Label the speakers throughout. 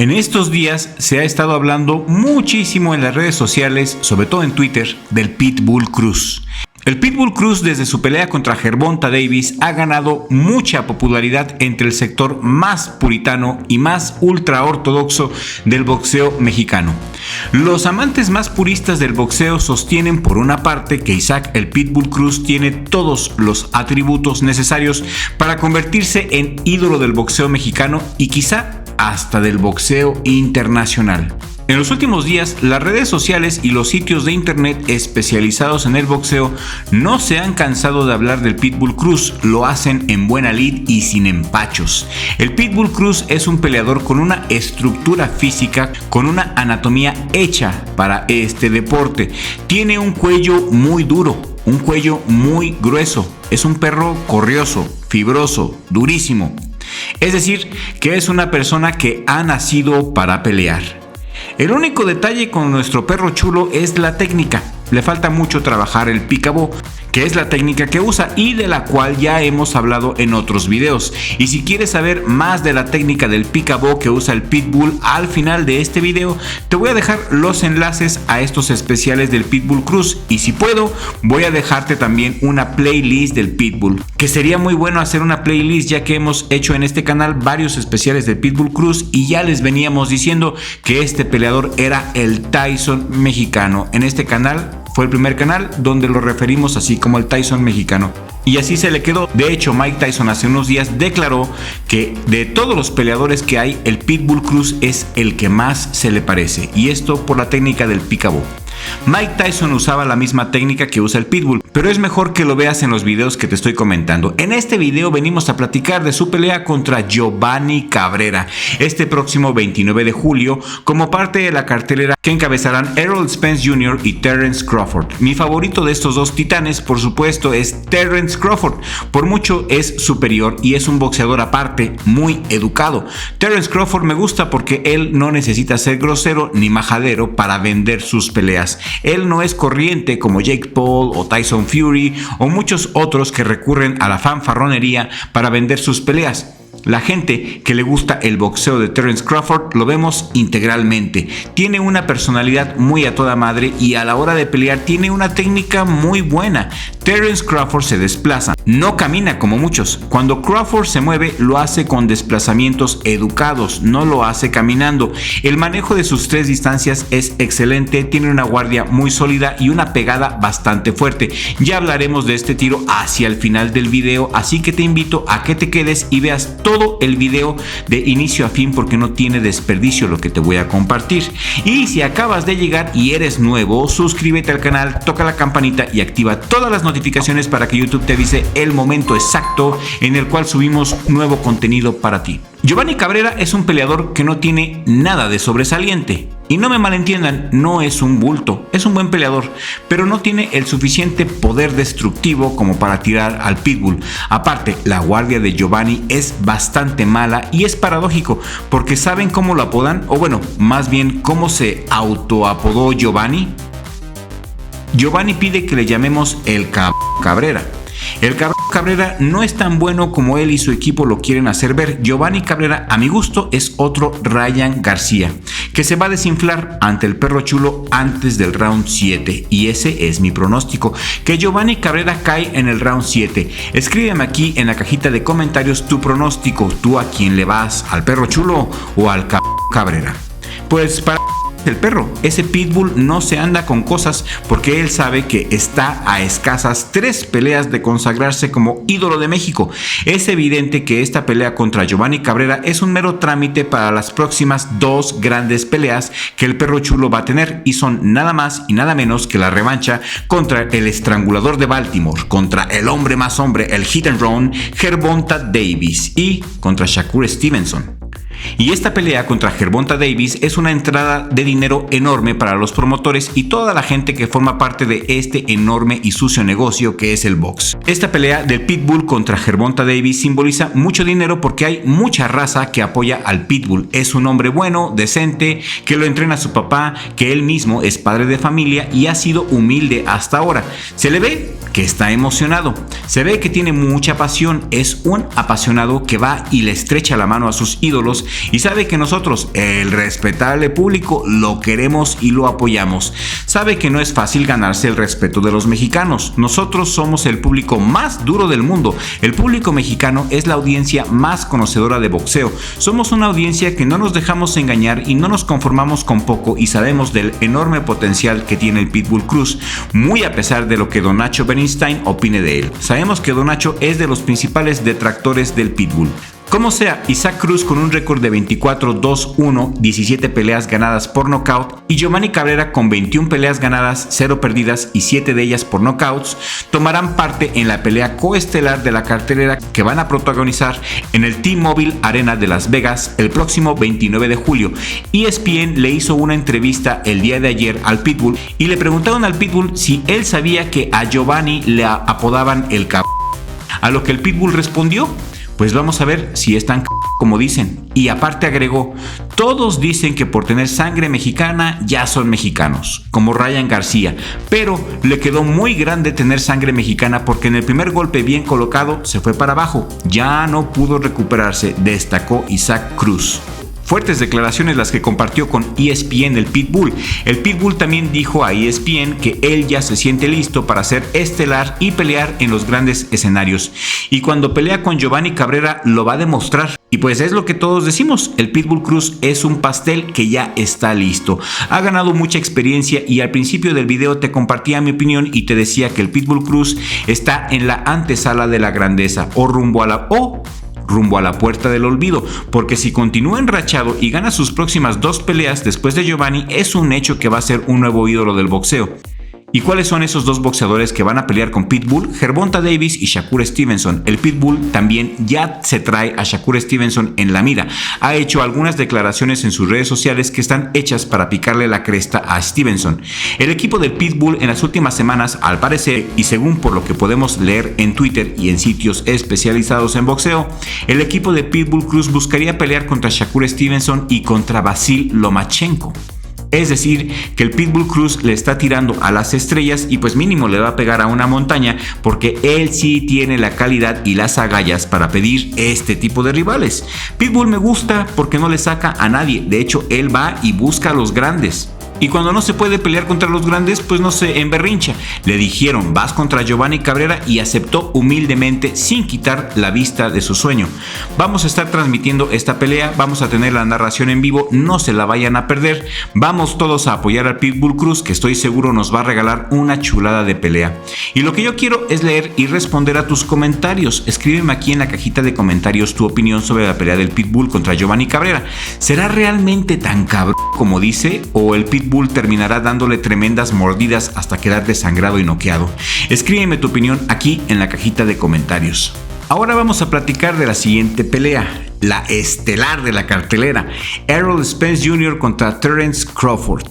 Speaker 1: En estos días se ha estado hablando muchísimo en las redes sociales, sobre todo en Twitter, del Pitbull Cruz. El Pitbull Cruz, desde su pelea contra Gervonta Davis, ha ganado mucha popularidad entre el sector más puritano y más ultraortodoxo del boxeo mexicano. Los amantes más puristas del boxeo sostienen por una parte que Isaac el Pitbull Cruz tiene todos los atributos necesarios para convertirse en ídolo del boxeo mexicano y quizá hasta del boxeo internacional. En los últimos días, las redes sociales y los sitios de internet especializados en el boxeo no se han cansado de hablar del Pitbull Cruz, lo hacen en buena lid y sin empachos. El Pitbull Cruz es un peleador con una estructura física, con una anatomía hecha para este deporte. Tiene un cuello muy duro, un cuello muy grueso, es un perro corrioso, fibroso, durísimo. Es decir, que es una persona que ha nacido para pelear. El único detalle con nuestro perro chulo es la técnica. Le falta mucho trabajar el picabo, que es la técnica que usa y de la cual ya hemos hablado en otros videos. Y si quieres saber más de la técnica del picabo que usa el Pitbull, al final de este video te voy a dejar los enlaces a estos especiales del Pitbull Cruz, y si puedo voy a dejarte también una playlist del Pitbull, que sería muy bueno hacer una playlist, ya que hemos hecho en este canal varios especiales del Pitbull Cruz y ya les veníamos diciendo que este peleador era el Tyson mexicano. En este canal fue el primer canal donde lo referimos así como el Tyson mexicano. Y así se le quedó. De hecho, Mike Tyson hace unos días declaró que de todos los peleadores que hay, el Pitbull Cruz es el que más se le parece. Y esto por la técnica del picabo. Mike Tyson usaba la misma técnica que usa el Pitbull, pero es mejor que lo veas en los videos que te estoy comentando. En este video venimos a platicar de su pelea contra Giovanni Cabrera este próximo 29 de julio como parte de la cartelera que encabezarán Errol Spence Jr. y Terence Crawford. Mi favorito de estos dos titanes, por supuesto, es Terence Crawford. Por mucho es superior y es un boxeador aparte, muy educado. Terence Crawford me gusta porque él no necesita ser grosero ni majadero para vender sus peleas. Él no es corriente como Jake Paul o Tyson Fury o muchos otros que recurren a la fanfarronería para vender sus peleas. La gente que le gusta el boxeo de Terence Crawford lo vemos integralmente. Tiene una personalidad muy a toda madre y a la hora de pelear tiene una técnica muy buena. Terence Crawford se desplaza, no camina como muchos. Cuando Crawford se mueve lo hace con desplazamientos educados, no lo hace caminando. El manejo de sus tres distancias es excelente, tiene una guardia muy sólida y una pegada bastante fuerte. Ya hablaremos de este tiro hacia el final del video, así que te invito a que te quedes y veas todo el video de inicio a fin porque no tiene desperdicio lo que te voy a compartir. Y si acabas de llegar y eres nuevo, suscríbete al canal, toca la campanita y activa todas las notificaciones para que YouTube te avise el momento exacto en el cual subimos nuevo contenido para ti. Giovanni Cabrera es un peleador que no tiene nada de sobresaliente. Y no me malentiendan, no es un bulto, es un buen peleador, pero no tiene el suficiente poder destructivo como para tirar al Pitbull. Aparte, la guardia de Giovanni es bastante mala y es paradójico, porque ¿saben cómo lo apodan? O bueno, más bien, ¿cómo se autoapodó Giovanni? Giovanni pide que le llamemos el Cabrera. El Cabrera no es tan bueno como él y su equipo lo quieren hacer ver. Giovanni Cabrera, a mi gusto, es otro Ryan García, que se va a desinflar ante el perro chulo antes del round 7. Y ese es mi pronóstico, que Giovanni Cabrera cae en el round 7. Escríbeme aquí en la cajita de comentarios tu pronóstico. ¿Tú a quién le vas? ¿Al perro chulo o al Cabrera? Pues para el perro, ese Pitbull no se anda con cosas porque él sabe que está a escasas 3 peleas de consagrarse como ídolo de México. Es evidente que esta pelea contra Giovanni Cabrera es un mero trámite para las próximas 2 grandes peleas que el perro chulo va a tener, y son nada más y nada menos que la revancha contra el estrangulador de Baltimore, contra el hombre más hombre, el hit and run, Gervonta Davis, y contra Shakur Stevenson. Y esta pelea contra Gervonta Davis es una entrada de dinero enorme para los promotores y toda la gente que forma parte de este enorme y sucio negocio que es el box. Esta pelea del Pitbull contra Gervonta Davis simboliza mucho dinero porque hay mucha raza que apoya al Pitbull. Es un hombre bueno, decente, que lo entrena su papá, que él mismo es padre de familia y ha sido humilde hasta ahora. Se le ve que está emocionado. Se ve que tiene mucha pasión, es un apasionado que va y le estrecha la mano a sus ídolos y sabe que nosotros, el respetable público, lo queremos y lo apoyamos. Sabe que no es fácil ganarse el respeto de los mexicanos. Nosotros somos el público más duro del mundo. El público mexicano es la audiencia más conocedora de boxeo. Somos una audiencia que no nos dejamos engañar y no nos conformamos con poco y sabemos del enorme potencial que tiene el Pitbull Cruz, muy a pesar de lo que Don Nacho Beristain opine de él. Sabemos que Don Nacho es de los principales detractores del Pitbull. Como sea, Isaac Cruz con un récord de 24-2-1, 17 peleas ganadas por nocaut, y Giovanni Cabrera con 21 peleas ganadas, 0 perdidas y 7 de ellas por knockouts, tomarán parte en la pelea coestelar de la cartelera que van a protagonizar en el T-Mobile Arena de Las Vegas el próximo 29 de julio. ESPN le hizo una entrevista el día de ayer al Pitbull y le preguntaron al Pitbull si él sabía que a Giovanni le apodaban el cabrón. A lo que el Pitbull respondió: pues vamos a ver si es tan como dicen. Y aparte agregó: todos dicen que por tener sangre mexicana ya son mexicanos, como Ryan García, pero le quedó muy grande tener sangre mexicana porque en el primer golpe bien colocado se fue para abajo, ya no pudo recuperarse, destacó Isaac Cruz. Fuertes declaraciones las que compartió con ESPN el Pitbull. El Pitbull también dijo a ESPN que él ya se siente listo para ser estelar y pelear en los grandes escenarios. Y cuando pelea con Giovanni Cabrera lo va a demostrar. Y pues es lo que todos decimos, el Pitbull Cruz es un pastel que ya está listo. Ha ganado mucha experiencia y al principio del video te compartía mi opinión y te decía que el Pitbull Cruz está en la antesala de la grandeza o rumbo a la puerta del olvido, porque si continúa enrachado y gana sus próximas 2 peleas después de Giovanni, es un hecho que va a ser un nuevo ídolo del boxeo. ¿Y cuáles son esos 2 boxeadores que van a pelear con Pitbull? Gervonta Davis y Shakur Stevenson. El Pitbull también ya se trae a Shakur Stevenson en la mira. Ha hecho algunas declaraciones en sus redes sociales que están hechas para picarle la cresta a Stevenson. El equipo del Pitbull en las últimas semanas, al parecer, y según por lo que podemos leer en Twitter y en sitios especializados en boxeo, el equipo de Pitbull Cruz buscaría pelear contra Shakur Stevenson y contra Vasil Lomachenko. Es decir, que el Pitbull Cruz le está tirando a las estrellas y pues mínimo le va a pegar a una montaña, porque él sí tiene la calidad y las agallas para pedir este tipo de rivales. Pitbull me gusta porque no le saca a nadie, de hecho él va y busca a los grandes. Y cuando no se puede pelear contra los grandes, pues no se emberrincha. Le dijeron: vas contra Giovanni Cabrera, y aceptó humildemente sin quitar la vista de su sueño. Vamos a estar transmitiendo esta pelea, vamos a tener la narración en vivo, no se la vayan a perder. Vamos todos a apoyar al Pitbull Cruz, que estoy seguro nos va a regalar una chulada de pelea. Y lo que yo quiero es leer y responder a tus comentarios. Escríbeme aquí en la cajita de comentarios tu opinión sobre la pelea del Pitbull contra Giovanni Cabrera. ¿Será realmente tan cabrón como dice, o el Pitbull terminará dándole tremendas mordidas hasta quedar desangrado y noqueado? Escríbeme tu opinión aquí en la cajita de comentarios. Ahora vamos a platicar de la siguiente pelea, la estelar de la cartelera: Errol Spence Jr. contra Terence Crawford.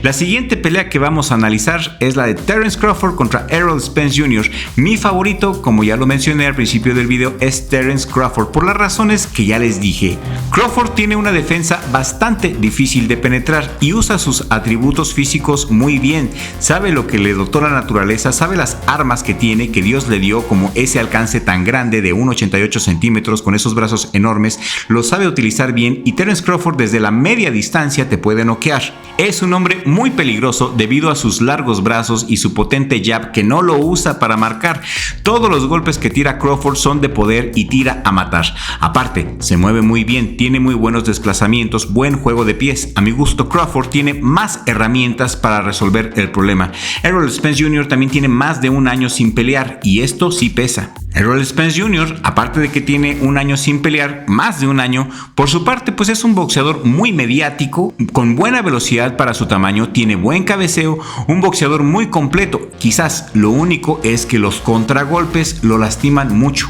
Speaker 1: La siguiente pelea que vamos a analizar es la de Terence Crawford contra Errol Spence Jr. Mi favorito, como ya lo mencioné al principio del video, es Terence Crawford, por las razones que ya les dije. Crawford tiene una defensa bastante difícil de penetrar y usa sus atributos físicos muy bien. Sabe lo que le dotó la naturaleza, sabe las armas que tiene, que Dios le dio, como ese alcance tan grande de 1,88 centímetros con esos brazos enormes. Lo sabe utilizar bien, y Terence Crawford desde la media distancia te puede noquear. Es un hombre muy peligroso debido a sus largos brazos y su potente jab, que no lo usa para marcar. Todos los golpes que tira Crawford son de poder y tira a matar. Aparte, se mueve muy bien, tiene muy buenos desplazamientos, buen juego de pies. A mi gusto, Crawford tiene más herramientas para resolver el problema. Errol Spence Jr. también tiene más de un año sin pelear, y esto sí pesa. Errol Spence Jr., aparte de que tiene un año sin pelear, más de un año, por su parte pues es un boxeador muy mediático, con buena velocidad para su tamaño, tiene buen cabeceo, un boxeador muy completo. Quizás lo único es que los contragolpes lo lastiman mucho.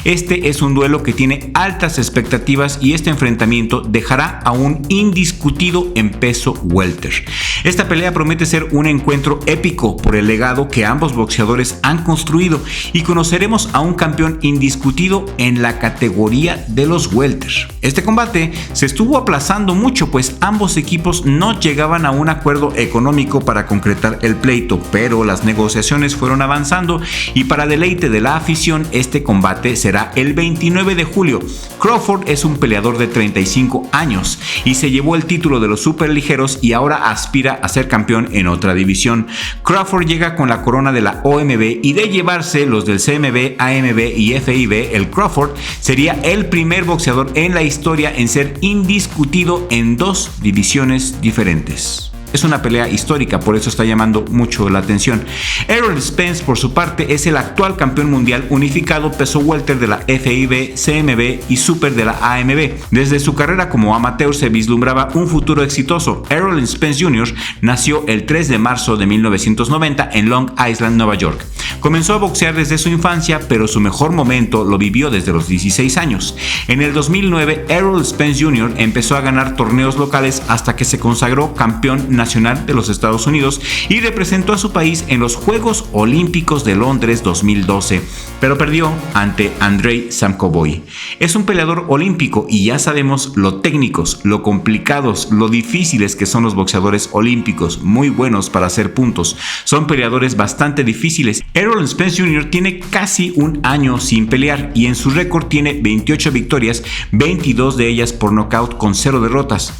Speaker 1: Este es un duelo que tiene altas expectativas y este enfrentamiento dejará a un indiscutido en peso welter. Esta pelea promete ser un encuentro épico por el legado que ambos boxeadores han construido y conoceremos a un campeón indiscutido en la categoría de los welter. Este combate se estuvo aplazando mucho pues ambos equipos no llegaban a un acuerdo económico para concretar el pleito, pero las negociaciones fueron avanzando y para deleite de la afición este combate será el 29 de julio. Crawford es un peleador de 35 años y se llevó el título de los superligeros y ahora aspira a ser campeón en otra división. Crawford llega con la corona de la OMB y de llevarse los del CMB, AMB y FIB, el Crawford sería el primer boxeador en la historia en ser indiscutido en dos divisiones diferentes. Es una pelea histórica, por eso está llamando mucho la atención. Errol Spence, por su parte, es el actual campeón mundial unificado peso welter de la FIB, CMB y super de la AMB. Desde su carrera como amateur se vislumbraba un futuro exitoso. Errol Spence Jr. nació el 3 de marzo de 1990 en Long Island, Nueva York. Comenzó a boxear desde su infancia, pero su mejor momento lo vivió desde los 16 años. En el 2009, Errol Spence Jr. empezó a ganar torneos locales hasta que se consagró campeón nacional de los Estados Unidos y representó a su país en los Juegos Olímpicos de Londres 2012, pero perdió ante Andrei Samkovoy. Es un peleador olímpico y ya sabemos lo técnicos, lo complicados, lo difíciles que son los boxeadores olímpicos, muy buenos para hacer puntos. Son peleadores bastante difíciles. Errol Spence Jr. tiene casi un año sin pelear y en su récord tiene 28 victorias, 22 de ellas por nocaut con 0 derrotas.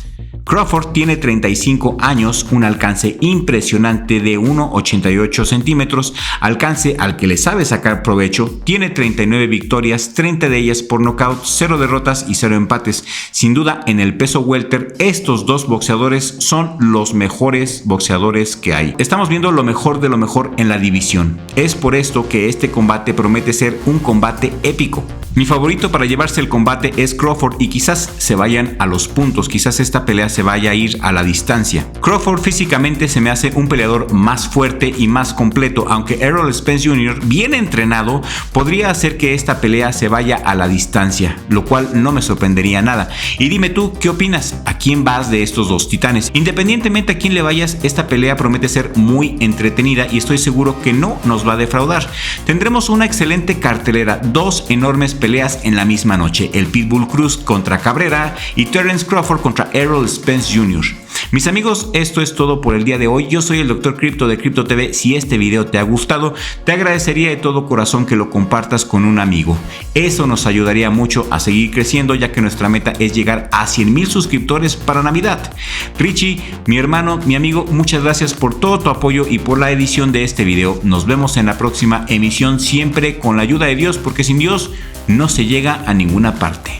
Speaker 1: Crawford tiene 35 años, un alcance impresionante de 1,88 centímetros, alcance al que le sabe sacar provecho, tiene 39 victorias, 30 de ellas por nocaut, 0 derrotas y 0 empates. Sin duda, en el peso welter, estos dos boxeadores son los mejores boxeadores que hay. Estamos viendo lo mejor de lo mejor en la división. Es por esto que este combate promete ser un combate épico. Mi favorito para llevarse el combate es Crawford y quizás se vayan a los puntos, quizás esta pelea se vaya a ir a la distancia. Crawford físicamente se me hace un peleador más fuerte y más completo, aunque Errol Spence Jr. bien entrenado podría hacer que esta pelea se vaya a la distancia, lo cual no me sorprendería nada. Y dime tú, ¿qué opinas? ¿A quién vas de estos dos titanes? Independientemente a quién le vayas, esta pelea promete ser muy entretenida y estoy seguro que no nos va a defraudar. Tendremos una excelente cartelera, dos enormes peleas en la misma noche, el Pitbull Cruz contra Cabrera y Terence Crawford contra Errol Spence Jr. Mis amigos, esto es todo por el día de hoy. Yo soy el Dr. Crypto de Crypto TV. Si este video te ha gustado, te agradecería de todo corazón que lo compartas con un amigo. Eso nos ayudaría mucho a seguir creciendo, ya que nuestra meta es llegar a 100,000 suscriptores para Navidad. Richie, mi hermano, mi amigo, muchas gracias por todo tu apoyo y por la edición de este video. Nos vemos en la próxima emisión, siempre con la ayuda de Dios, porque sin Dios no se llega a ninguna parte.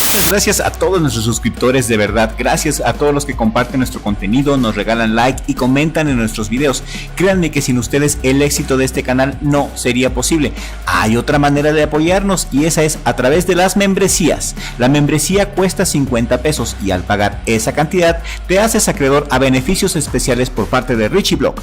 Speaker 1: Muchas gracias a todos nuestros suscriptores, de verdad, gracias a todos los que comparten nuestro contenido, nos regalan like y comentan en nuestros videos. Créanme que sin ustedes el éxito de este canal no sería posible. Hay otra manera de apoyarnos y esa es a través de las membresías. La membresía cuesta 50 pesos y al pagar esa cantidad te haces acreedor a beneficios especiales por parte de Richie Blog.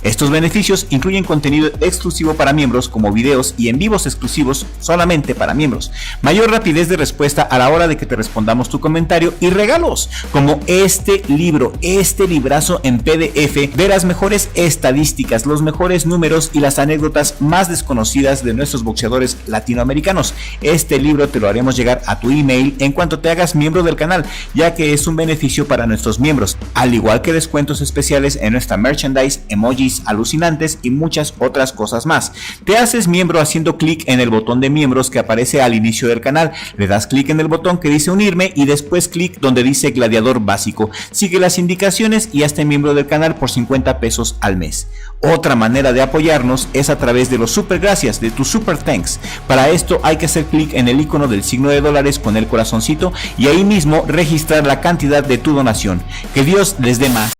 Speaker 1: Estos beneficios incluyen contenido exclusivo para miembros como videos y en vivos exclusivos solamente para miembros, mayor rapidez de respuesta a la hora de que te respondamos tu comentario y regalos como este libro, este librazo en PDF de las mejores estadísticas, los mejores números y las anécdotas más desconocidas de nuestros boxeadores latinoamericanos. Este libro te lo haremos llegar a tu email en cuanto te hagas miembro del canal, ya que es un beneficio para nuestros miembros, al igual que descuentos especiales en nuestra merchandise, emojis alucinantes y muchas otras cosas más. Te haces miembro haciendo clic en el botón de miembros que aparece al inicio del canal, le das clic en el botón que dice unirme y después clic donde dice gladiador básico. Sigue las indicaciones y hazte miembro del canal por 50 pesos al mes. Otra manera de apoyarnos es a través de los super gracias, de tu super thanks. Para esto hay que hacer clic en el icono del signo de dólares con el corazoncito y ahí mismo registrar la cantidad de tu donación. Que Dios les dé más.